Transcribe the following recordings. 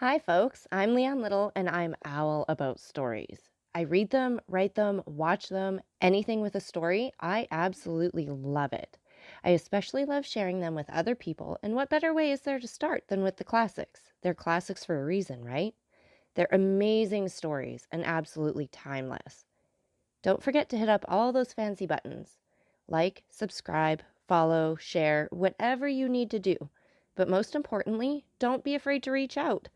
Hi, folks. I'm Leanne Little, and I'm owl about stories. I read them, write them, watch them, anything with a story. I absolutely love it. I especially love sharing them with other people, and what better way is there to start than with the classics? They're classics for a reason, right? They're amazing stories and absolutely timeless. Don't forget to hit up all those fancy buttons. Like, subscribe, follow, share, whatever you need to do. But most importantly, don't be afraid to reach out.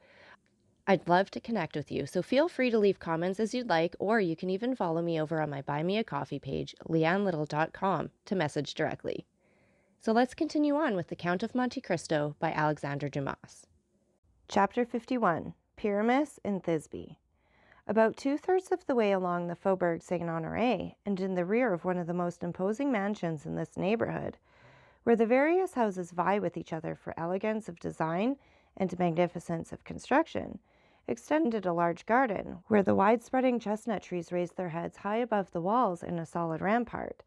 I'd love to connect with you, so feel free to leave comments as you'd like, or you can even follow me over on my Buy Me a Coffee page, leannelittle.com, to message directly. So let's continue on with The Count of Monte Cristo by Alexandre Dumas. Chapter 51, Pyramus in Thisbe. About two-thirds of the way along the Faubourg Saint-Honoré, and in the rear of one of the most imposing mansions in this neighborhood, where the various houses vie with each other for elegance of design and magnificence of construction, extended a large garden, where the wide-spreading chestnut trees raised their heads high above the walls in a solid rampart,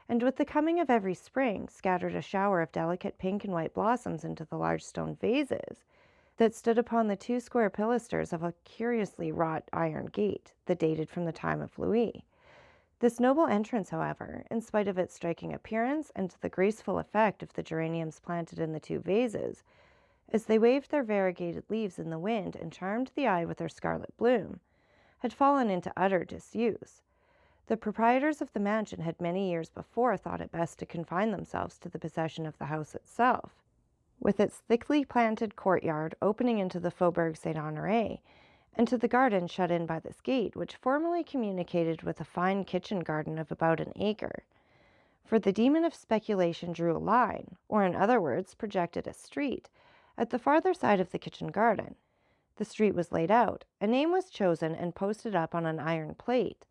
and with the coming of every spring scattered a shower of delicate pink and white blossoms into the large stone vases that stood upon the two square pilasters of a curiously wrought iron gate that dated from the time of Louis. This noble entrance, however, in spite of its striking appearance and the graceful effect of the geraniums planted in the two vases, as they waved their variegated leaves in the wind and charmed the eye with their scarlet bloom, had fallen into utter disuse. The proprietors of the mansion had many years before thought it best to confine themselves to the possession of the house itself, with its thickly planted courtyard opening into the Faubourg Saint-Honoré, and to the garden shut in by this gate, which formerly communicated with a fine kitchen garden of about an acre. For the demon of speculation drew a line, or in other words, projected a street, at the farther side of the kitchen garden. The street was laid out, a name was chosen and posted up on an iron plate,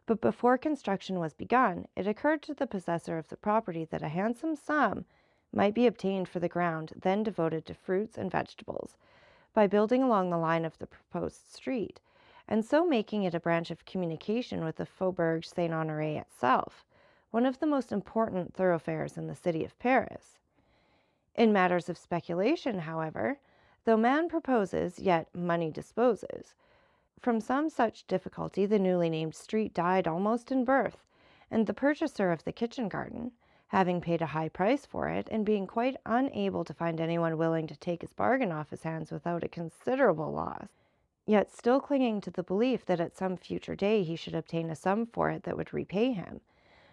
but before construction was begun, it occurred to the possessor of the property that a handsome sum might be obtained for the ground then devoted to fruits and vegetables, by building along the line of the proposed street, and so making it a branch of communication with the Faubourg Saint-Honoré itself, one of the most important thoroughfares in the city of Paris. In matters of speculation, however, though man proposes, yet money disposes. From some such difficulty the newly named street died almost in birth, and the purchaser of the kitchen garden, having paid a high price for it, and being quite unable to find anyone willing to take his bargain off his hands without a considerable loss, yet still clinging to the belief that at some future day he should obtain a sum for it that would repay him,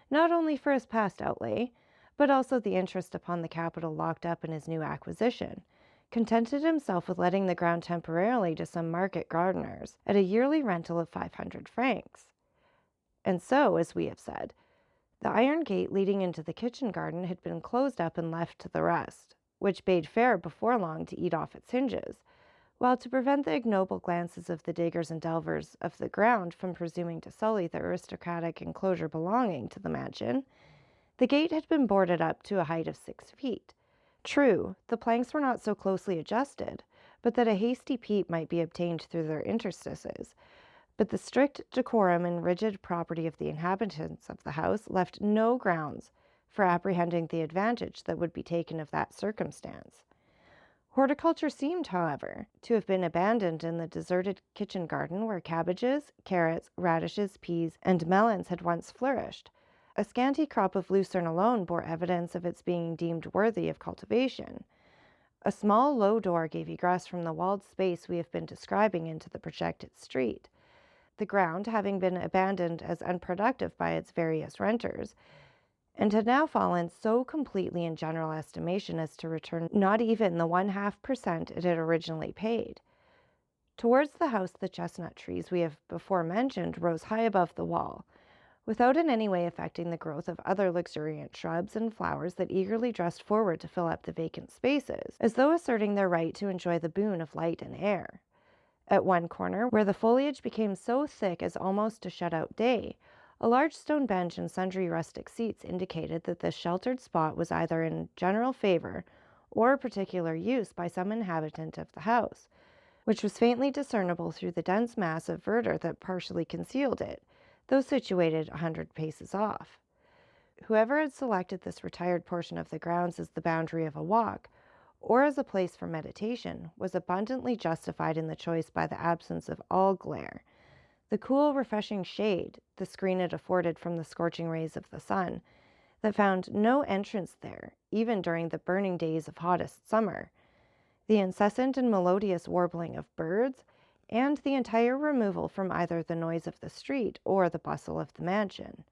not only for his past outlay, but also the interest upon the capital locked up in his new acquisition, contented himself with letting the ground temporarily to some market gardeners at a yearly rental of 500 francs. And so, as we have said, the iron gate leading into the kitchen garden had been closed up and left to the rest, which bade fair before long to eat off its hinges, while to prevent the ignoble glances of the diggers and delvers of the ground from presuming to sully the aristocratic enclosure belonging to the mansion, the gate had been boarded up to a height of 6 feet. True, the planks were not so closely adjusted, but that a hasty peep might be obtained through their interstices. But the strict decorum and rigid property of the inhabitants of the house left no grounds for apprehending the advantage that would be taken of that circumstance. Horticulture seemed, however, to have been abandoned in the deserted kitchen garden where cabbages, carrots, radishes, peas, and melons had once flourished. A scanty crop of lucerne alone bore evidence of its being deemed worthy of cultivation. A small low door gave egress from the walled space we have been describing into the projected street. The ground, having been abandoned as unproductive by its various renters, and had now fallen so completely in general estimation as to return not even the 0.5% it had originally paid. Towards the house the chestnut trees we have before mentioned rose high above the wall, without in any way affecting the growth of other luxuriant shrubs and flowers that eagerly dressed forward to fill up the vacant spaces, as though asserting their right to enjoy the boon of light and air. At one corner, where the foliage became so thick as almost to shut out day, a large stone bench and sundry rustic seats indicated that this sheltered spot was either in general favor or particular use by some inhabitant of the house, which was faintly discernible through the dense mass of verdure that partially concealed it, though situated 100 paces off. Whoever had selected this retired portion of the grounds as the boundary of a walk, or as a place for meditation was abundantly justified in the choice by the absence of all glare. The cool, refreshing shade, the screen it afforded from the scorching rays of the sun, that found no entrance there, even during the burning days of hottest summer, the incessant and melodious warbling of birds, and the entire removal from either the noise of the street or the bustle of the mansion.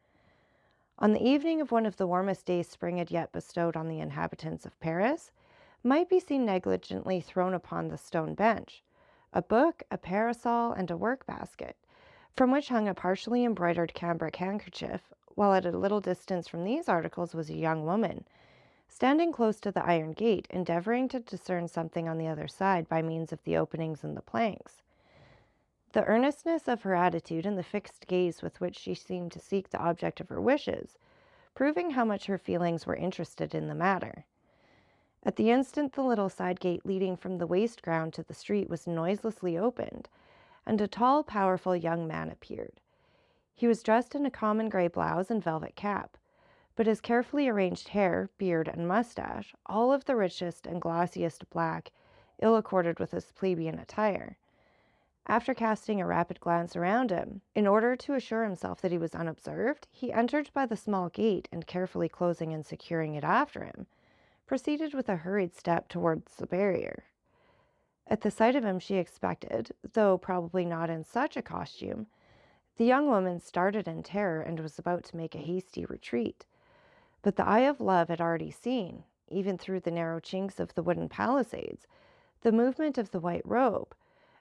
On the evening of one of the warmest days spring had yet bestowed on the inhabitants of Paris, might be seen negligently thrown upon the stone bench, a book, a parasol, and a work-basket, from which hung a partially embroidered cambric handkerchief, while at a little distance from these articles was a young woman, standing close to the iron gate, endeavoring to discern something on the other side by means of the openings in the planks. The earnestness of her attitude and the fixed gaze with which she seemed to seek the object of her wishes, proving how much her feelings were interested in the matter. At the instant the little side gate leading from the waste ground to the street was noiselessly opened, and a tall, powerful young man appeared. He was dressed in a common gray blouse and velvet cap, but his carefully arranged hair, beard, and mustache, all of the richest and glossiest black, ill accorded with his plebeian attire. After casting a rapid glance around him, in order to assure himself that he was unobserved, he entered by the small gate and, carefully closing and securing it after him, proceeded with a hurried step towards the barrier. At the sight of him she expected, though probably not in such a costume, the young woman started in terror and was about to make a hasty retreat. But the eye of love had already seen, even through the narrow chinks of the wooden palisades, the movement of the white robe,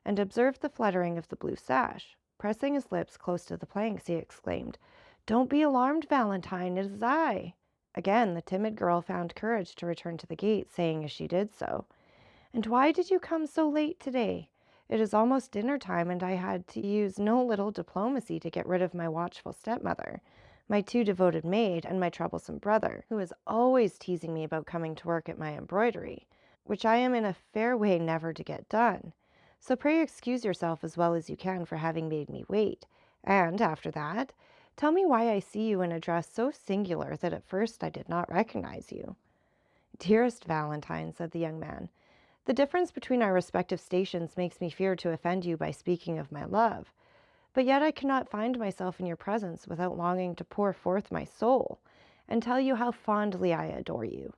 and observed the fluttering of the blue sash. Pressing his lips close to the planks, he exclaimed, "Don't be alarmed, Valentine, it is I." Again the timid girl found courage to return to the gate, saying as she did so, "And why did you come so late today? It is almost dinner time, and I had to use no little diplomacy to get rid of my watchful stepmother, my too devoted maid, and my troublesome brother, who is always teasing me about coming to work at my embroidery, which I am in a fair way never to get done. So pray excuse yourself as well as you can for having made me wait, and, after that, tell me why I see you in a dress so singular that at first I did not recognize you." "Dearest Valentine," said the young man, "the difference between our respective stations makes me fear to offend you by speaking of my love, but yet I cannot find myself in your presence without longing to pour forth my soul, and tell you how fondly I adore you.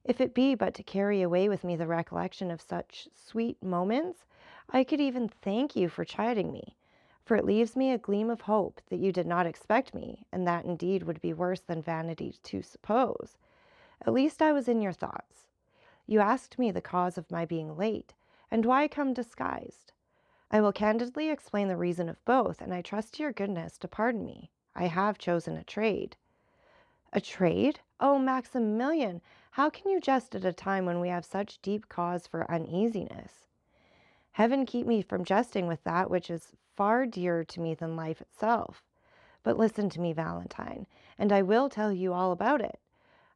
If it be but to carry away with me the recollection of such sweet moments, I could even thank you for chiding me, for it leaves me a gleam of hope that you did not expect me, and that indeed would be worse than vanity to suppose. At least I was in your thoughts. You asked me the cause of my being late, and why come disguised. I will candidly explain the reason of both, and I trust to your goodness to pardon me. I have chosen a trade." "A trade? Oh, Maximilian, how can you jest at a time when we have such deep cause for uneasiness?" "Heaven keep me from jesting with that which is far dearer to me than life itself. But listen to me, Valentine, and I will tell you all about it.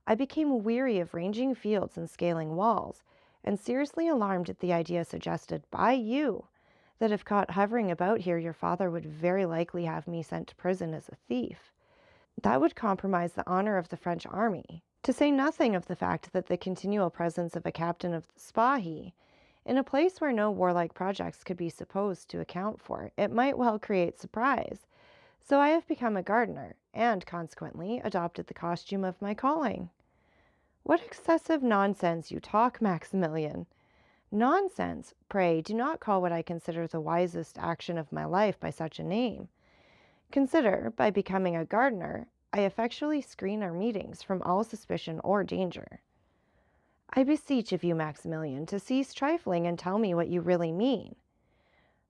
I became weary of ranging fields and scaling walls, and seriously alarmed at the idea suggested by you, that if caught hovering about here, your father would very likely have me sent to prison as a thief. That would compromise the honor of the French army, to say nothing of the fact that the continual presence of a captain of the Spahi, in a place where no warlike projects could be supposed to account for, it might well create surprise. So I have become a gardener, and consequently adopted the costume of my calling." "What excessive nonsense you talk, Maximilian!" "Nonsense! Pray do not call what I consider the wisest action of my life by such a name. Consider, by becoming a gardener, I effectually screen our meetings from all suspicion or danger." "I beseech of you, Maximilian, to cease trifling and tell me what you really mean."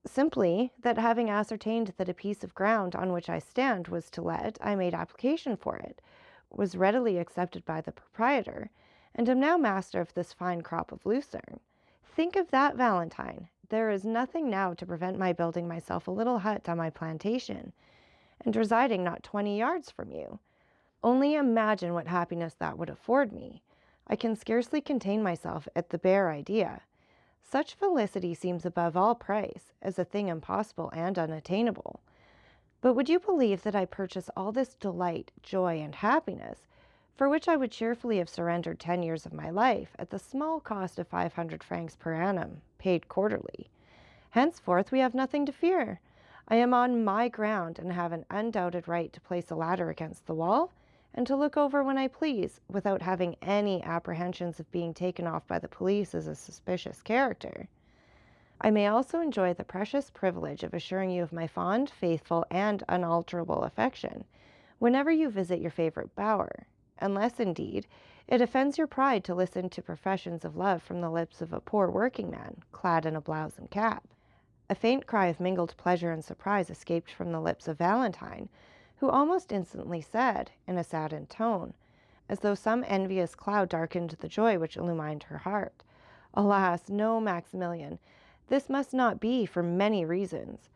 "Simply, that having ascertained that a piece of ground on which I stand was to let, I made application for it, was readily accepted by the proprietor, and am now master of this fine crop of lucerne. Think of that, Valentine! There is nothing now to prevent my building myself a little hut on my plantation, and residing not 20 yards from you. Only imagine what happiness that would afford me. I can scarcely contain myself at the bare idea. Such felicity seems above all price, as a thing impossible and unattainable. But would you believe that I purchase all this delight, joy, and happiness for which I would cheerfully have surrendered 10 years of my life at the small cost of 500 francs per annum, paid quarterly. Henceforth we have nothing to fear. I am on my ground and have an undoubted right to place a ladder against the wall and to look over when I please, without having any apprehensions of being taken off by the police as a suspicious character. I may also enjoy the precious privilege of assuring you of my fond, faithful, and unalterable affection whenever you visit your favorite bower, unless, indeed, it offends your pride to listen to professions of love from the lips of a poor working man, clad in a blouse and cap. A faint cry of mingled pleasure and surprise escaped from the lips of Valentine, who almost instantly said, in a saddened tone, as though some envious cloud darkened the joy which illumined her heart, "Alas, no, Maximilian, this must not be for many reasons.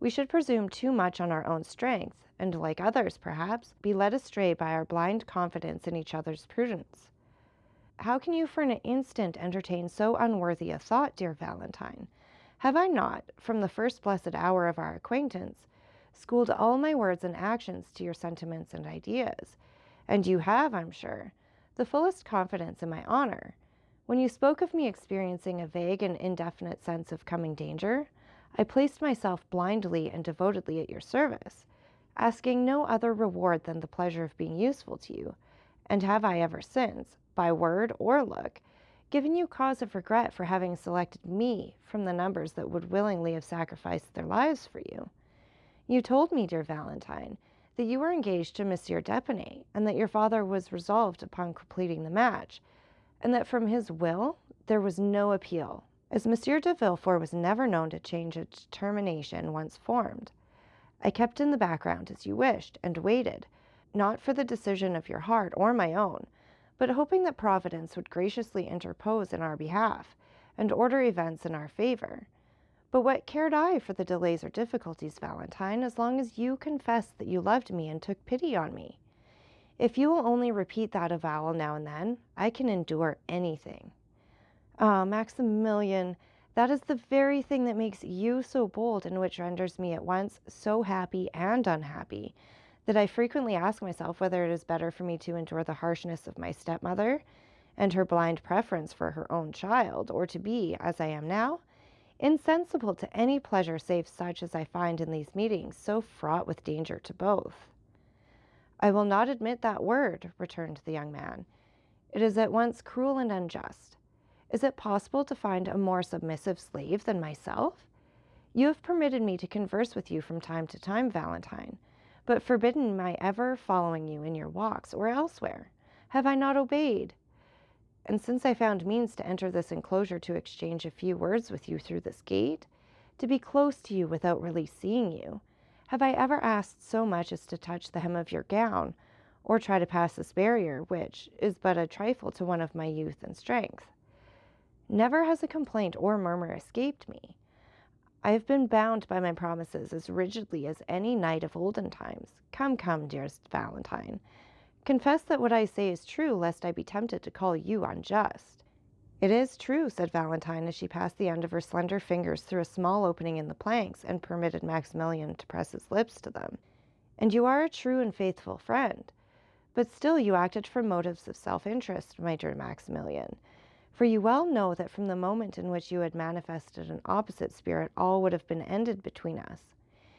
We should presume too much on our own strength, and, like others perhaps, be led astray by our blind confidence in each other's prudence." "How can you for an instant entertain so unworthy a thought, dear Valentine? Have I not, from the first blessed hour of our acquaintance, schooled all my words and actions to your sentiments and ideas? And you have, I'm sure, the fullest confidence in my honor. When you spoke of me experiencing a vague and indefinite sense of coming danger, I placed myself blindly and devotedly at your service, asking no other reward than the pleasure of being useful to you, and have I ever since, by word or look, given you cause of regret for having selected me from the numbers that would willingly have sacrificed their lives for you? You told me, dear Valentine, that you were engaged to Monsieur d'Épinay, and that your father was resolved upon completing the match, and that from his will there was no appeal, as Monsieur de Villefort was never known to change a determination once formed. I kept in the background as you wished, and waited, not for the decision of your heart or my own, but hoping that Providence would graciously interpose in our behalf, and order events in our favor. But what cared I for the delays or difficulties, Valentine, as long as you confessed that you loved me and took pity on me? If you will only repeat that avowal now and then, I can endure anything." "Ah, Maximilian, that is the very thing that makes you so bold, and which renders me at once so happy and unhappy, that I frequently ask myself whether it is better for me to endure the harshness of my stepmother and her blind preference for her own child, or to be, as I am now, insensible to any pleasure save such as I find in these meetings, so fraught with danger to both." "I will not admit that word," returned the young man. "It is at once cruel and unjust. Is it possible to find a more submissive slave than myself? You have permitted me to converse with you from time to time, Valentine, but forbidden my ever following you in your walks or elsewhere. Have I not obeyed? And since I found means to enter this enclosure to exchange a few words with you through this gate, to be close to you without really seeing you, have I ever asked so much as to touch the hem of your gown, or try to pass this barrier, which is but a trifle to one of my youth and strength? Never has a complaint or murmur escaped me. I have been bound by my promises as rigidly as any knight of olden times. Come, come, dearest Valentine, confess that what I say is true, lest I be tempted to call you unjust." "It is true," said Valentine, as she passed the end of her slender fingers through a small opening in the planks and permitted Maximilian to press his lips to them. "And you are a true and faithful friend. But still you acted from motives of self-interest, my dear Maximilian, for you well know that from the moment in which you had manifested an opposite spirit all would have been ended between us.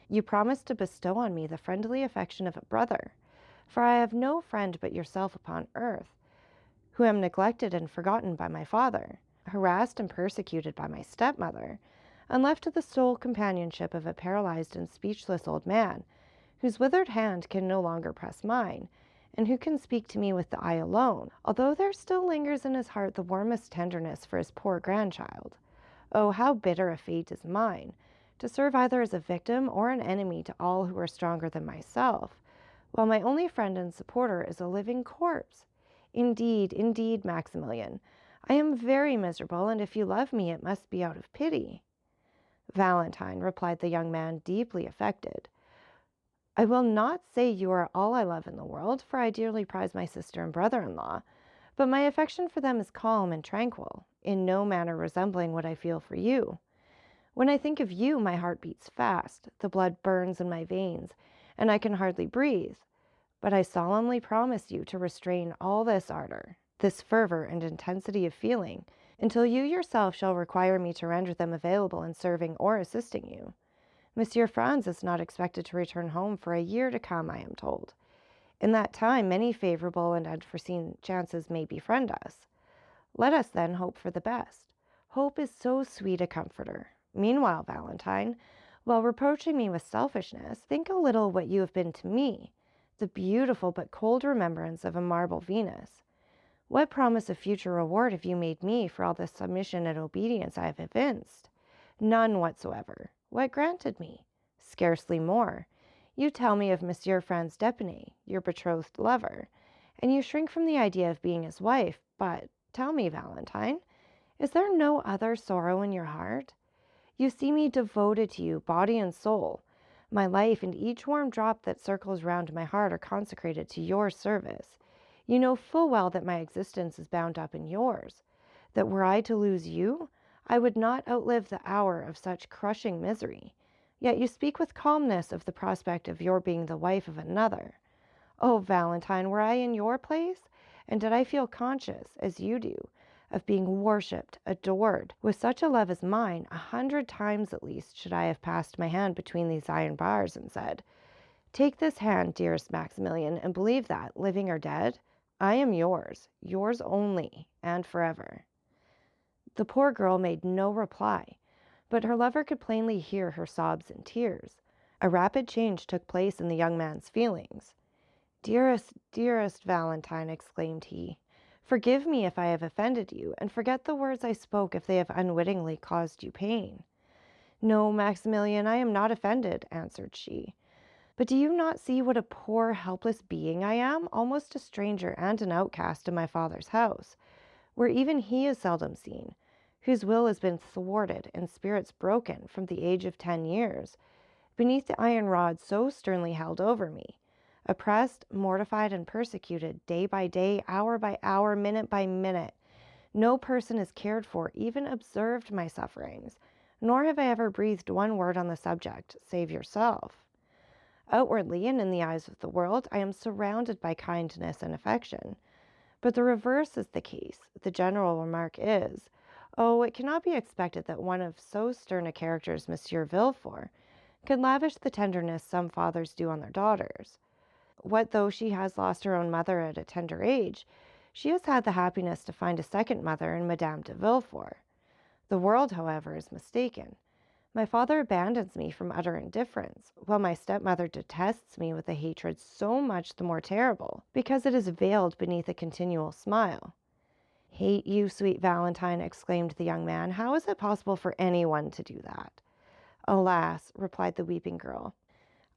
You promised to bestow on me the friendly affection of a brother, for I have no friend but yourself upon earth, who am neglected and forgotten by my father, harassed and persecuted by my stepmother, and left to the sole companionship of a paralyzed and speechless old man, whose withered hand can no longer press mine, and who can speak to me with the eye alone, although there still lingers in his heart the warmest tenderness for his poor grandchild. Oh, how bitter a fate is mine, to serve either as a victim or an enemy to all who are stronger than myself, while my only friend and supporter is a living corpse. Indeed, indeed, Maximilian, I am very miserable, and if you love me, it must be out of pity." "Valentine," replied the young man, deeply affected, "I will not say you are all I love in the world, for I dearly prize my sister and brother-in-law, but my affection for them is calm and tranquil, in no manner resembling what I feel for you. When I think of you, my heart beats fast, the blood burns in my veins, and I can hardly breathe. But I solemnly promise you to restrain all this ardor, this fervor and intensity of feeling, until you yourself shall require me to render them available in serving or assisting you. Monsieur Franz is not expected to return home for a year to come, I am told. In that time, many favorable and unforeseen chances may befriend us. Let us then hope for the best. Hope is so sweet a comforter. Meanwhile, Valentine, while reproaching me with selfishness, think a little what you have been to me, the beautiful but cold remembrance of a marble Venus. What promise of future reward have you made me for all the submission and obedience I have evinced? None whatsoever. What granted me? Scarcely more. You tell me of Monsieur Franz d'Epinay, your betrothed lover, and you shrink from the idea of being his wife, but tell me, Valentine, is there no other sorrow in your heart? You see me devoted to you, body and soul. My life and each warm drop that circles round my heart are consecrated to your service. You know full well that my existence is bound up in yours, that were I to lose you, I would not outlive the hour of such crushing misery. Yet you speak with calmness of the prospect of your being the wife of another. Oh, Valentine, were I in your place, and did I feel conscious, as you do, of being worshipped, adored, with such a love as mine, 100 times at least should I have passed my hand between these iron bars and said, "Take this hand, dearest Maximilian, and believe that, living or dead, I am yours only, and forever." The poor girl made no reply, but her lover could plainly hear her sobs and tears. A rapid change took place in the young man's feelings. "Dearest, dearest Valentine," exclaimed he, "forgive me if I have offended you, and forget the words I spoke if they have unwittingly caused you pain." "No, Maximilian, I am not offended," answered she. "But do you not see what a poor, helpless being I am, almost a stranger and an outcast in my father's house, where even he is seldom seen, whose will has been thwarted and spirits broken from the age of 10 years, beneath the iron rod so sternly held over me, oppressed, mortified, and persecuted day by day, hour by hour, minute by minute. No person has cared for, even observed my sufferings, nor have I ever breathed one word on the subject, save yourself. Outwardly, and in the eyes of the world, I am surrounded by kindness and affection. But the reverse is the case. The general remark is, oh, it cannot be expected that one of so stern a character as Monsieur Villefort could lavish the tenderness some fathers do on their daughters. What though she has lost her own mother at a tender age, she has had the happiness to find a second mother in Madame de Villefort. The world, however, is mistaken. My father abandons me from utter indifference, while my stepmother detests me with a hatred so much the more terrible, because it is veiled beneath a continual smile. "Hate you, sweet Valentine," exclaimed the young man. "How is it possible for anyone to do that?" "Alas," replied the weeping girl,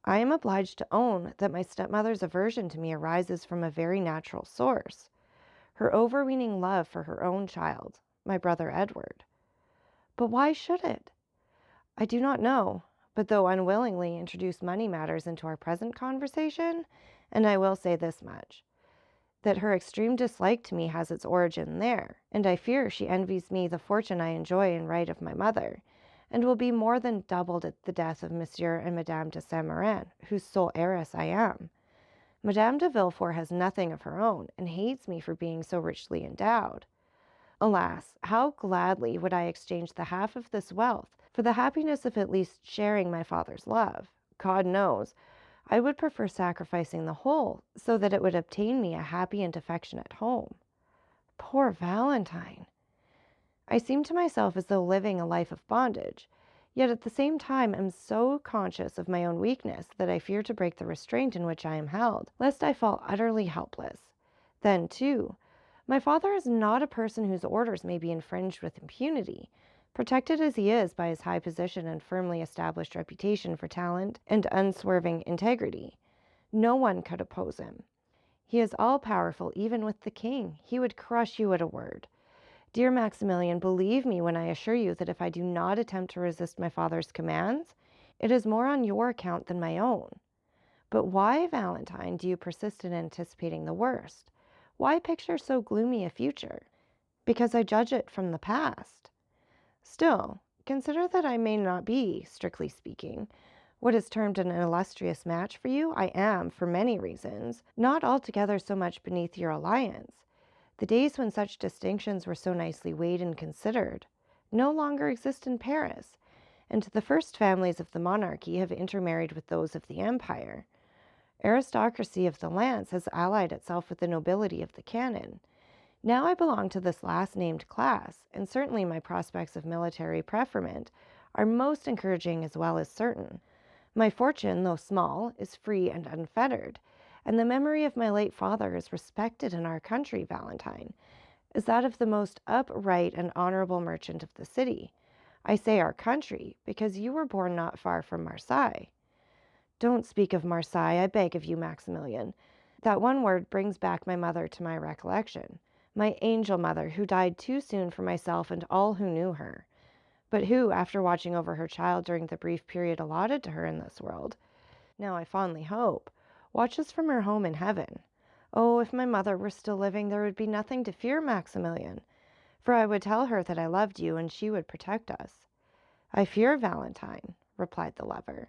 "I am obliged to own that my stepmother's aversion to me arises from a very natural source, her overweening love for her own child, my brother Edward." "But why should it?" "I do not know, but though unwillingly introduce money matters into our present conversation, and I will say this much, that her extreme dislike to me has its origin there, and I fear she envies me the fortune I enjoy in right of my mother, and will be more than doubled at the death of Monsieur and Madame de Saint-Méran, whose sole heiress I am. Madame de Villefort has nothing of her own, and hates me for being so richly endowed. Alas, how gladly would I exchange the half of this wealth for the happiness of at least sharing my father's love. God knows, I would prefer sacrificing the whole, so that it would obtain me a happy and affectionate home." Poor Valentine! I seem to myself as though living a life of bondage, yet at the same time am so conscious of my own weakness that I fear to break the restraint in which I am held, lest I fall utterly helpless. Then, too, my father is not a person whose orders may be infringed with impunity, protected as he is by his high position and firmly established reputation for talent and unswerving integrity. No one could oppose him. He is all-powerful even with the king. He would crush you at a word. Dear Maximilian, believe me when I assure you that if I do not attempt to resist my father's commands, it is more on your account than my own. But why, Valentine, do you persist in anticipating the worst? Why picture so gloomy a future? Because I judge it from the past. Still, consider that I may not be, strictly speaking, What is termed an illustrious match for you, I am, for many reasons, not altogether so much beneath your alliance. The days when such distinctions were so nicely weighed and considered no longer exist in Paris, and the first families of the monarchy have intermarried with those of the empire. Aristocracy of the lance has allied itself with the nobility of the cannon. Now I belong to this last named class, and certainly my prospects of military preferment are most encouraging as well as certain. My fortune, though small, is free and unfettered, and the memory of my late father is respected in our country, Valentine, as that of the most upright and honorable merchant of the city. I say our country, because you were born not far from Marseille. Don't speak of Marseille, I beg of you, Maximilian. That one word brings back my mother to my recollection, my angel mother, who died too soon for myself and all who knew her, but who, after watching over her child during the brief period allotted to her in this world, now I fondly hope, watches from her home in heaven. Oh, if my mother were still living, there would be nothing to fear, Maximilian, for I would tell her that I loved you, and she would protect us. I fear, Valentine, replied the lover,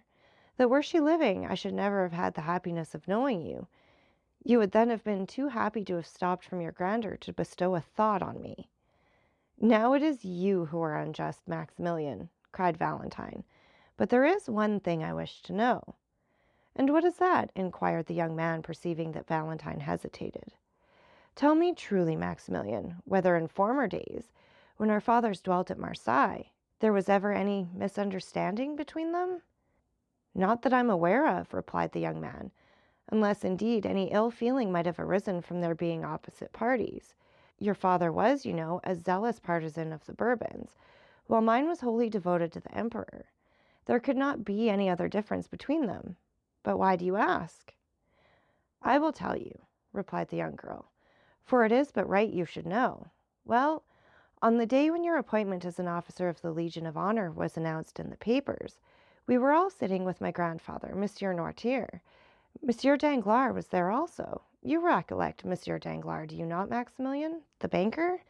that were she living, I should never have had the happiness of knowing you. You would then have been too happy to have stopped from your grandeur to bestow a thought on me. Now it is you who are unjust, Maximilian, cried Valentine, but there is one thing I wish to know. And what is that? Inquired the young man, perceiving that Valentine hesitated. Tell me truly, Maximilian, whether in former days, when our fathers dwelt at Marseille, there was ever any misunderstanding between them? Not that I'm aware of, replied the young man, unless indeed any ill feeling might have arisen from their being opposite parties. Your father was, you know, a zealous partisan of the Bourbons, while mine was wholly devoted to the emperor. There could not be any other difference between them. But why do you ask? I will tell you, replied the young girl, for it is but right you should know. Well, on the day when your appointment as an officer of the Legion of Honor was announced in the papers, we were all sitting with my grandfather, Monsieur Noirtier. Monsieur Danglars was there also. You recollect Monsieur Danglars, do you not, Maximilian, the banker,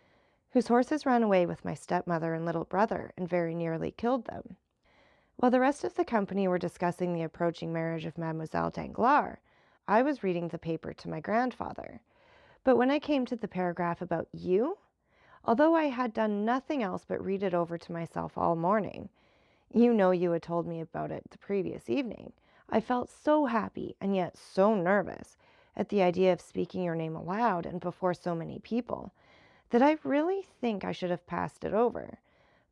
whose horses ran away with my stepmother and little brother and very nearly killed them? While the rest of the company were discussing the approaching marriage of Mademoiselle Danglars, I was reading the paper to my grandfather. But when I came to the paragraph about you, although I had done nothing else but read it over to myself all morning, you know you had told me about it the previous evening, I felt so happy and yet so nervous at the idea of speaking your name aloud and before so many people, that I really think I should have passed it over,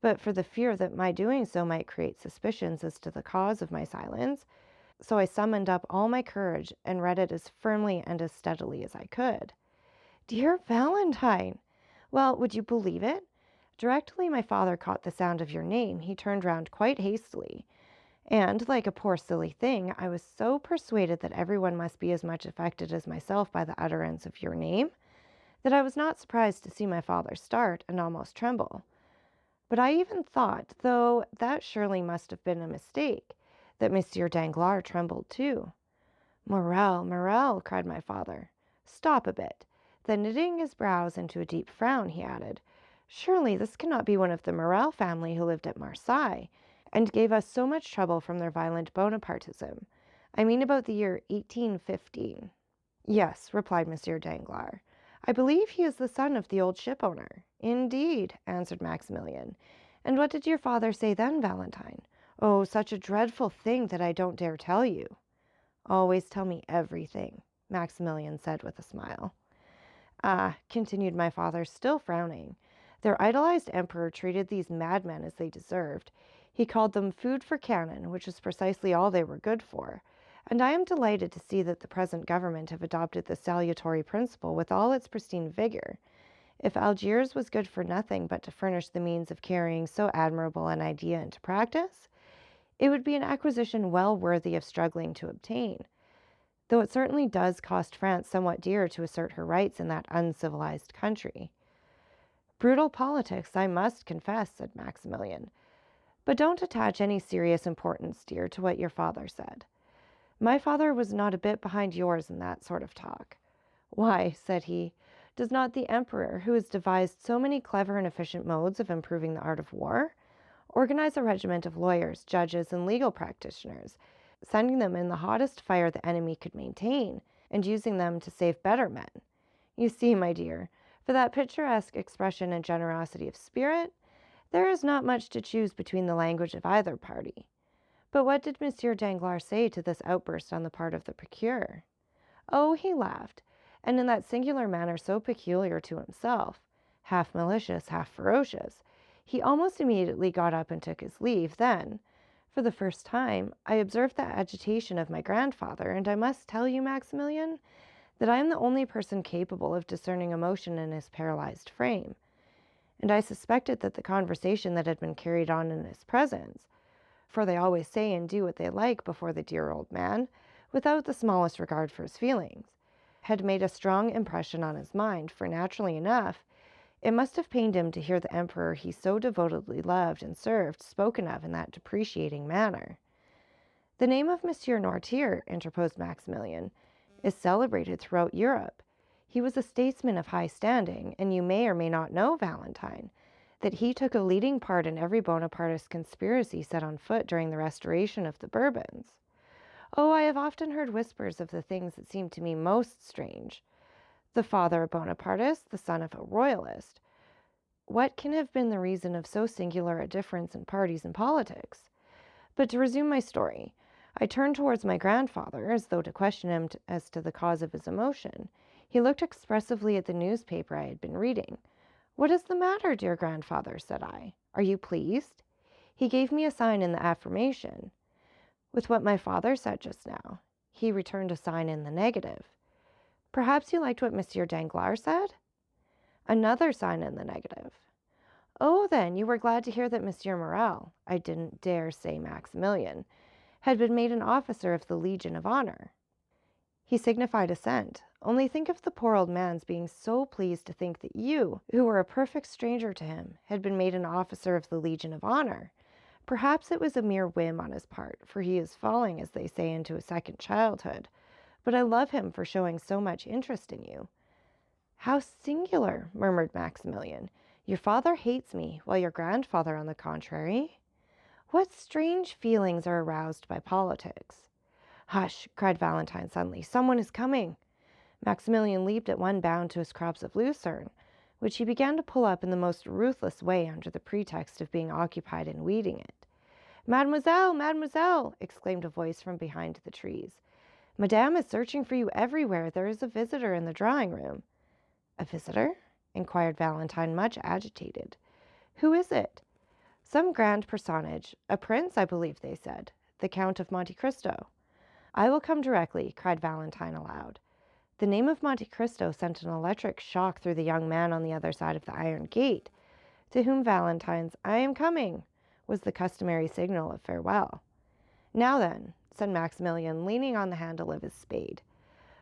but for the fear that my doing so might create suspicions as to the cause of my silence, so I summoned up all my courage and read it as firmly and as steadily as I could. Dear Valentine! Well, would you believe it? Directly my father caught the sound of your name, he turned round quite hastily, and, like a poor silly thing, I was so persuaded that everyone must be as much affected as myself by the utterance of your name, that I was not surprised to see my father start and almost tremble. But I even thought, though that surely must have been a mistake, that Monsieur Danglars trembled too. Morel, Morel, cried my father. Stop a bit. Then knitting his brows into a deep frown, he added, surely this cannot be one of the Morel family who lived at Marseille, and gave us so much trouble from their violent Bonapartism. I mean about the year 1815. Yes, replied Monsieur Danglars. I believe he is the son of the old shipowner. Indeed, answered Maximilian. And what did your father say then, Valentine? Oh, such a dreadful thing that I don't dare tell you. Always tell me everything, Maximilian said with a smile. Ah, continued my father, still frowning, their idolized emperor treated these madmen as they deserved. He called them food for cannon, which is precisely all they were good for, and I am delighted to see that the present government have adopted this salutary principle with all its pristine vigor. If Algiers was good for nothing but to furnish the means of carrying so admirable an idea into practice, it would be an acquisition well worthy of struggling to obtain, though it certainly does cost France somewhat dear to assert her rights in that uncivilized country. Brutal politics, I must confess, said Maximilian. But don't attach any serious importance, dear, to what your father said. My father was not a bit behind yours in that sort of talk. Why, said he, does not the emperor, who has devised so many clever and efficient modes of improving the art of war, organize a regiment of lawyers, judges, and legal practitioners, sending them in the hottest fire the enemy could maintain, and using them to save better men. You see, my dear, for that picturesque expression and generosity of spirit, there is not much to choose between the language of either party. But what did Monsieur Danglars say to this outburst on the part of the procureur? Oh, he laughed, and in that singular manner so peculiar to himself, half malicious, half ferocious, he almost immediately got up and took his leave. Then, for the first time, I observed the agitation of my grandfather, and I must tell you, Maximilian, that I am the only person capable of discerning emotion in his paralyzed frame. And I suspected that the conversation that had been carried on in his presence, for they always say and do what they like before the dear old man, without the smallest regard for his feelings, had made a strong impression on his mind, for naturally enough, it must have pained him to hear the emperor he so devotedly loved and served spoken of in that depreciating manner. The name of Monsieur Noirtier, interposed Maximilian, is celebrated throughout Europe. He was a statesman of high standing, and you may or may not know, Valentine, that he took a leading part in every Bonapartist conspiracy set on foot during the restoration of the Bourbons. Oh, I have often heard whispers of the things that seem to me most strange. The father a Bonapartist, the son of a royalist. What can have been the reason of so singular a difference in parties and politics? But to resume my story, I turned towards my grandfather, as though to question him as to the cause of his emotion. He looked expressively at the newspaper I had been reading. "What is the matter, dear grandfather?" said I. "Are you pleased?" He gave me a sign in the affirmation. With what my father said just now, he returned a sign in the negative. Perhaps you liked what Monsieur Danglars said? Another sign in the negative. Oh, then, you were glad to hear that Monsieur Morrel, I didn't dare say Maximilian, had been made an officer of the Legion of Honor. He signified assent. Only think of the poor old man's being so pleased to think that you, who were a perfect stranger to him, had been made an officer of the Legion of Honor. Perhaps it was a mere whim on his part, for he is falling, as they say, into a second childhood. But I love him for showing so much interest in you." "How singular," murmured Maximilian. "Your father hates me, while your grandfather, on the contrary. What strange feelings are aroused by politics?" "Hush!" cried Valentine suddenly. "Someone is coming." Maximilian leaped at one bound to his crops of lucerne, which he began to pull up in the most ruthless way under the pretext of being occupied in weeding it. "Mademoiselle! Mademoiselle!" exclaimed a voice from behind the trees. "Madame is searching for you everywhere. There is a visitor in the drawing-room." "A visitor?" inquired Valentine, much agitated. "Who is it?" "Some grand personage. A prince, I believe they said. The Count of Monte Cristo." "I will come directly," cried Valentine aloud. The name of Monte Cristo sent an electric shock through the young man on the other side of the iron gate, to whom Valentine's "I am coming" was the customary signal of farewell. "Now then," said Maximilian, leaning on the handle of his spade,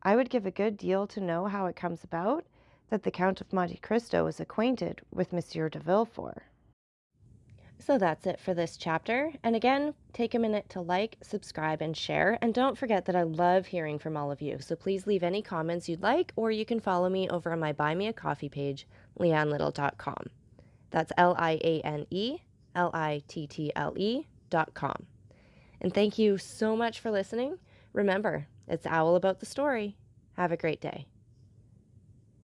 "I would give a good deal to know how it comes about that the Count of Monte Cristo is acquainted with Monsieur de Villefort." So that's it for this chapter. And again, take a minute to like, subscribe, and share. And don't forget that I love hearing from all of you. So please leave any comments you'd like, or you can follow me over on my Buy Me a Coffee page, leannelittle.com. That's LIANELITTLE.com. And thank you so much for listening. Remember, it's Owl About the Story. Have a great day.